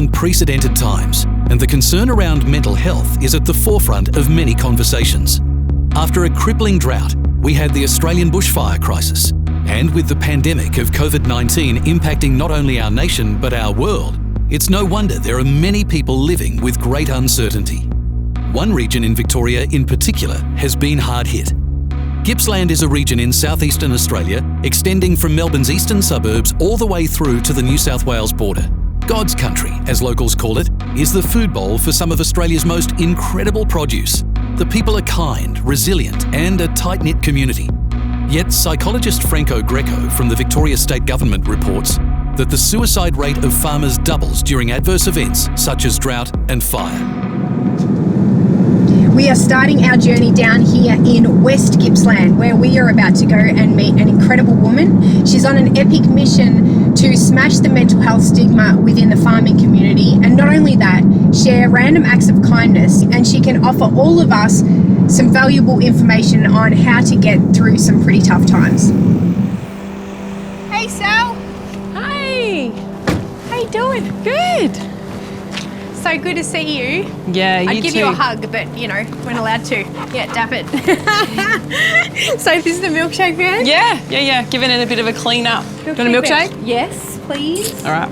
unprecedented times, and the concern around mental health is at the forefront of many conversations. After a crippling drought, we had the Australian bushfire crisis. And with the pandemic of COVID-19 impacting not only our nation but our world, it's no wonder there are many people living with great uncertainty. One region in Victoria in particular has been hard hit. Gippsland is a region in southeastern Australia, extending from Melbourne's eastern suburbs all the way through to the New South Wales border. God's country, as locals call it, is the food bowl for some of Australia's most incredible produce. The people are kind, resilient, and a tight-knit community. Yet psychologist Franco Greco from the Victoria State Government reports that the suicide rate of farmers doubles during adverse events such as drought and fire. We are starting our journey down here in West Gippsland, where we are about to go and meet an incredible woman. She's on an epic mission to smash the mental health stigma within the farming community, and not only that, share random acts of kindness, and she can offer all of us some valuable information on how to get through some pretty tough times. Hey Sal. Hi. How you doing? Good. So good to see you. Yeah, you I'd give too. you a hug, but you know, we're not allowed to. Yeah, dap it. So this is the milkshake van? Yeah. Giving it a bit of a clean up. Do you want a milkshake? Yes, please. All right.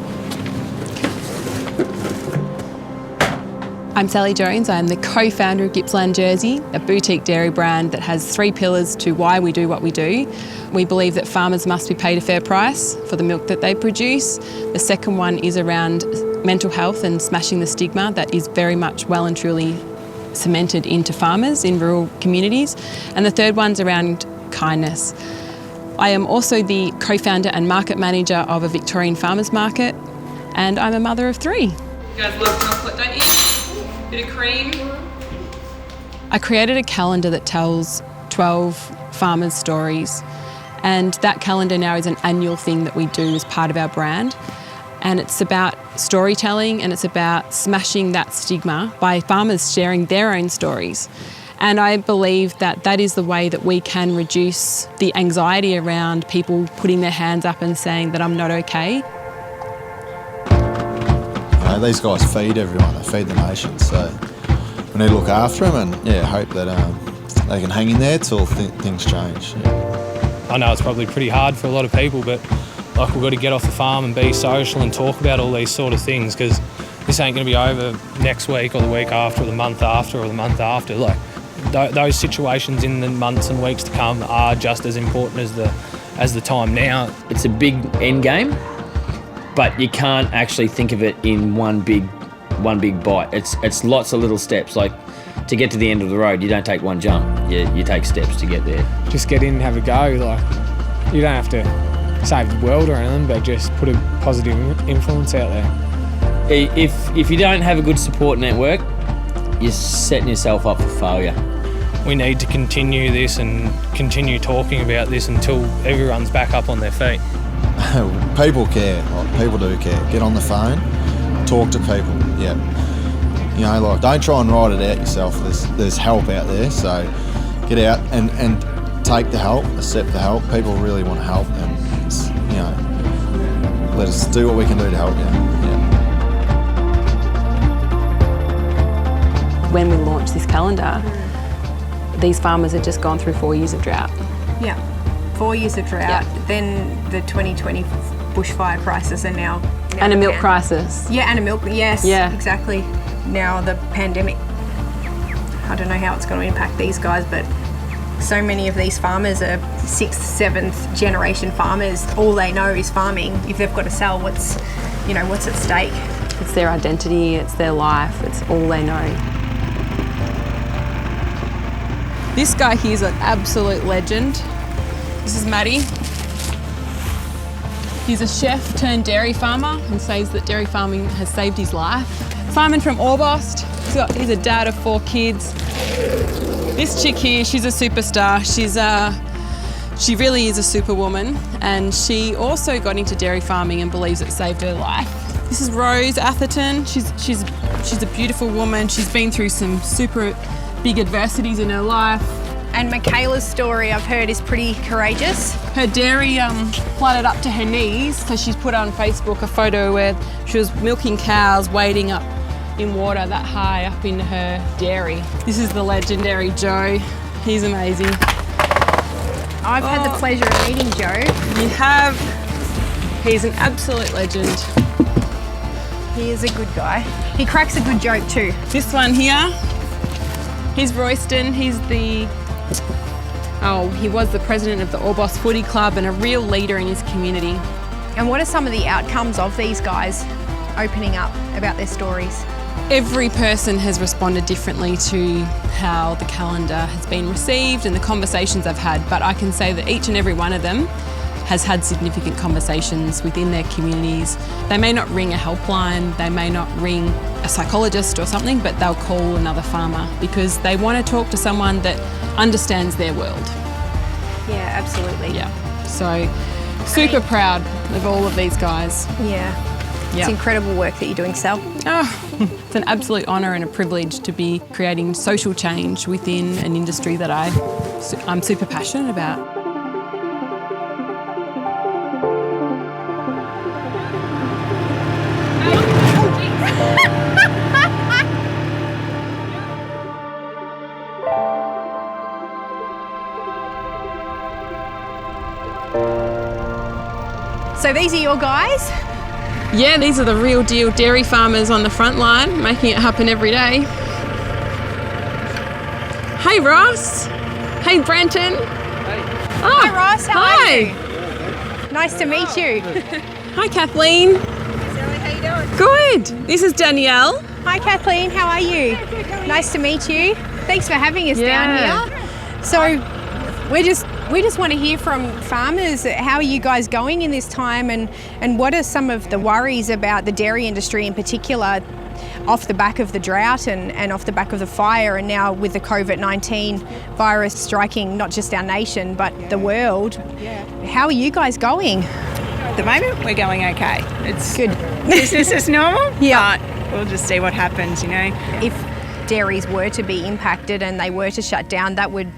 I'm Sallie Jones. I'm the co-founder of Gippsland Jersey, a boutique dairy brand that has 3 pillars to why we do what we do. We believe that farmers must be paid a fair price for the milk that they produce. The second one is around mental health and smashing the stigma that is very much well and truly cemented into farmers in rural communities. And the third one's around kindness. I am also the co-founder and market manager of a Victorian farmers market, and I'm a mother of 3. You guys love chocolate, don't you? Bit of cream. I created a calendar that tells 12 farmers' stories, and that calendar now is an annual thing that we do as part of our brand. And it's about storytelling, and it's about smashing that stigma by farmers sharing their own stories. And I believe that that is the way that we can reduce the anxiety around people putting their hands up and saying that I'm not okay. These guys feed everyone, they feed the nation, so we need to look after them and hope that they can hang in there till things change. Yeah. I know it's probably pretty hard for a lot of people, but like we've got to get off the farm and be social and talk about all these sort of things, because this ain't going to be over next week or the week after or the month after or the month after. Like those situations in the months and weeks to come are just as important as the time now. It's a big end game, but you can't actually think of it in one big bite. It's lots of little steps. Like to get to the end of the road, you don't take one jump. You take steps to get there. Just get in and have a go. Like you don't have to save the world or anything, but just put a positive influence out there. If you don't have a good support network, you're setting yourself up for failure. We need to continue this and continue talking about this until everyone's back up on their feet. People care, like, people do care. Get on the phone, talk to people, yeah. You know, like, don't try and write it out yourself. There's help out there, so get out and take the help, accept the help. People really want to help, and, you know, let us do what we can do to help you. Yeah. When we launched this calendar, these farmers had just gone through 4 years of drought. Yeah, 4 years of drought, then the 2020 bushfire crisis, and now And a milk crisis. Yeah, and a milk, yes, Yeah. exactly. Now the pandemic. I don't know how it's going to impact these guys, but so many of these farmers are 6th, 7th generation farmers. All they know is farming. If they've got to sell, what's at stake? It's their identity, it's their life, it's all they know. This guy here is an absolute legend. This is Matty. He's a chef turned dairy farmer and says that dairy farming has saved his life. Simon from Orbost. He's a dad of 4 kids. This chick here, she's a superstar. She really is a superwoman, and she also got into dairy farming and believes it saved her life. This is Rose Atherton. She's a beautiful woman. She's been through some super big adversities in her life, And Michaela's story, I've heard, is pretty courageous. Her dairy flooded up to her knees, so she's put on Facebook a photo where she was milking cows wading up in water that high up in her dairy. This is the legendary Joe. He's amazing. I've had the pleasure of meeting Joe. You have. He's an absolute legend. He is a good guy. He cracks a good joke too. This one here, he's Royston. He was the president of the Orbost Footy Club and a real leader in his community. And what are some of the outcomes of these guys opening up about their stories? Every person has responded differently to how the calendar has been received and the conversations I've had, but I can say that each and every one of them has had significant conversations within their communities. They may not ring a helpline, they may not ring a psychologist or something, but they'll call another farmer because they want to talk to someone that understands their world. Yeah, absolutely. Yeah, so super proud of all of these guys. Yeah. It's incredible work that you're doing, Sal. Oh, it's an absolute honour and a privilege to be creating social change within an industry that I'm super passionate about. So these are your guys? Yeah, these are the real deal dairy farmers on the front line, making it happen every day. Hey Ross. Hey Brenton. Hey. Oh, Hi Ross, how are you? Nice to meet you. Hi Kathleen. Sallie, how you doing? Good. This is Danielle. Hi Kathleen, how are you? Nice to meet you. Thanks for having us down here. So we just want to hear from farmers. How are you guys going in this time, and what are some of the worries about the dairy industry in particular off the back of the drought and off the back of the fire, and now with the COVID-19 virus striking not just our nation but the world? How are you guys going? At the moment, we're going okay. It's Good. business as normal, Yeah. but we'll just see what happens, you know. If dairies were to be impacted and they were to shut down, that would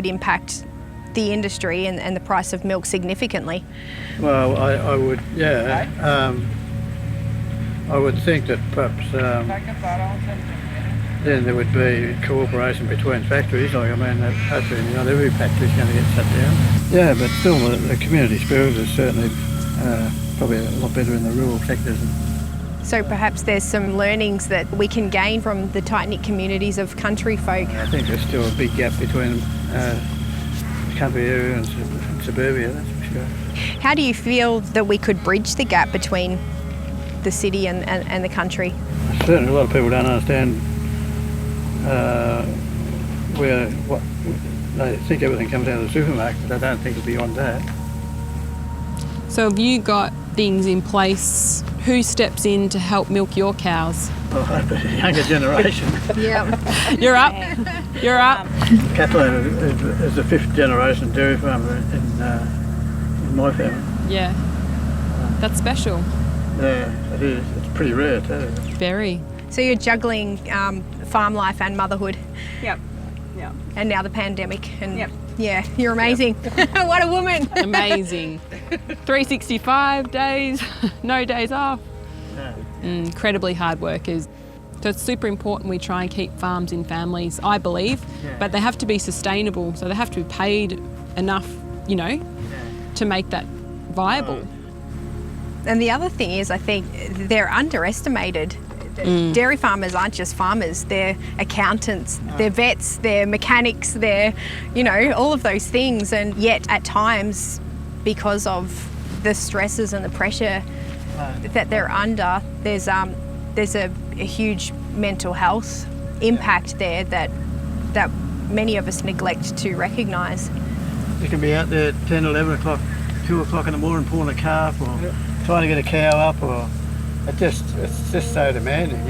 impact the industry and the price of milk significantly. Well, I would, I would think that perhaps then there would be cooperation between factories. Like, I mean, hopefully not every factory is going to get shut down. Yeah, but still the community spirit is certainly probably a lot better in the rural sectors. So perhaps there's some learnings that we can gain from the tight-knit communities of country folk. I think there's still a big gap between the country area and suburbia, that's for sure. How do you feel that we could bridge the gap between the city and the country? Certainly a lot of people don't understand what they think everything comes out of the supermarket. They don't think beyond that. So have you got things in place? Who steps in to help milk your cows? Well, the younger generation. Yeah. You're up. You're up. Kathleen is the 5th generation dairy farmer in my family. Yeah. That's special. Yeah, it is. It's pretty rare too. Very. So you're juggling farm life and motherhood. Yep. And now the pandemic. And Yep. yeah, you're amazing. What a woman. Amazing. 365 days, no days off. Incredibly hard workers. So it's super important we try and keep farms in families, I believe, but they have to be sustainable. So they have to be paid enough, to make that viable. And the other thing is, I think they're underestimated. Dairy farmers aren't just farmers, they're accountants, they're vets, they're mechanics, they're, all of those things. And yet at times, because of the stresses and the pressure that they're under, there's a huge mental health impact there that many of us neglect to recognise. You can be out there at 10, 11 o'clock, 2 o'clock in the morning pulling a calf or trying to get a cow up, or it's just so demanding,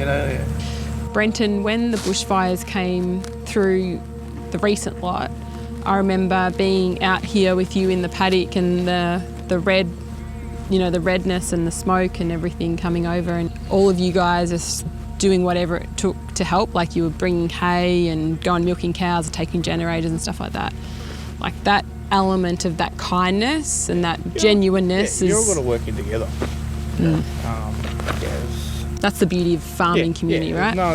Brenton, when the bushfires came through the recent lot, I remember being out here with you in the paddock and the red, the redness and the smoke and everything coming over, and all of you guys are doing whatever it took to help, like you were bringing hay and going milking cows or taking generators and stuff like that. Like that element of that kindness and that genuineness you're is... all got to work in together. That's the beauty of farming community, right? No,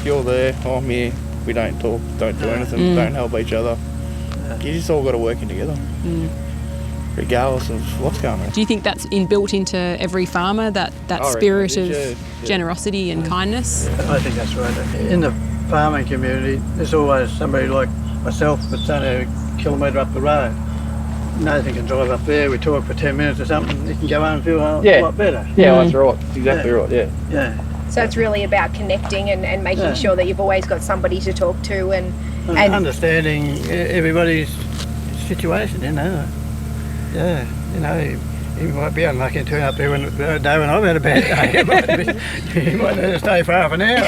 you're there, I'm here, we don't talk, don't do anything, don't help each other. You just all got to work in together, regardless of what's going on. Do you think that's inbuilt into every farmer, that spirit of generosity and kindness? I think that's right. In the farming community, there's always somebody like myself that's only a kilometre up the road. Nathan can drive up there, we talk for 10 minutes or something, he can go home and feel a lot better. Yeah, that's right. Exactly right, Yeah. So it's really about connecting and making sure that you've always got somebody to talk to and understanding everybody's situation, you know. Yeah, you know, he might be unlucky and turn up there when I've had a bad day. He might need to stay for half an hour.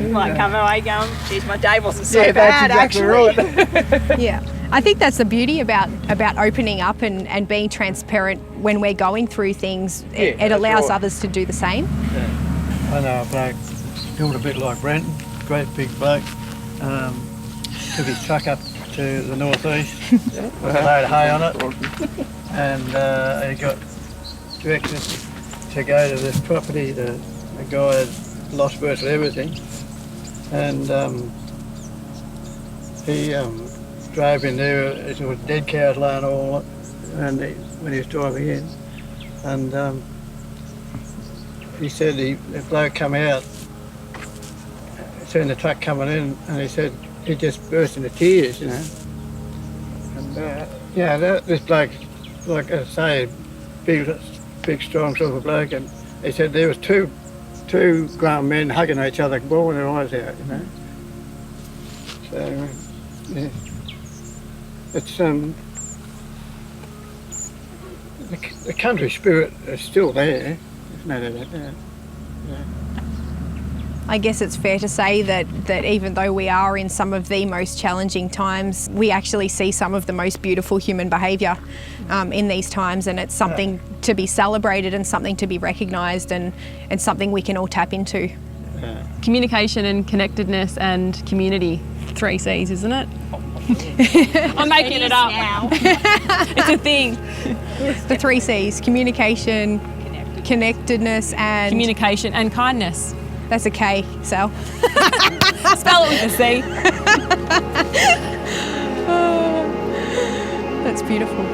You might come away going, geez, my day wasn't so bad, that's exactly actually. right. yeah. I think that's the beauty about opening up and being transparent when we're going through things. It allows others to do the same. Yeah. I know a bloke, built a bit like Brent, great big bloke, took his truck up to the northeast with a load of hay on it, and he got directed to go to this property. The guy had lost virtually everything, and he drove in there. There was dead cows laying all, and when he was driving in, and he said the bloke come out, seen the truck coming in, and he said he just burst into tears, you know. And this bloke, like I say, big strong sort of bloke, and he said there was two grown men hugging each other, bawling their eyes out, you know. So yeah, it's the country spirit is still there. There's no doubt about that. Yeah. I guess it's fair to say that even though we are in some of the most challenging times, we actually see some of the most beautiful human behaviour in these times, and it's something to be celebrated and something to be recognised and something we can all tap into. Yeah. Communication and connectedness and community, 3 C's, isn't it? I'm making it up. Now. It's a thing. The 3 C's, communication, connectedness and... Communication and kindness. That's a K, Sal. Spell it with a C. That's beautiful.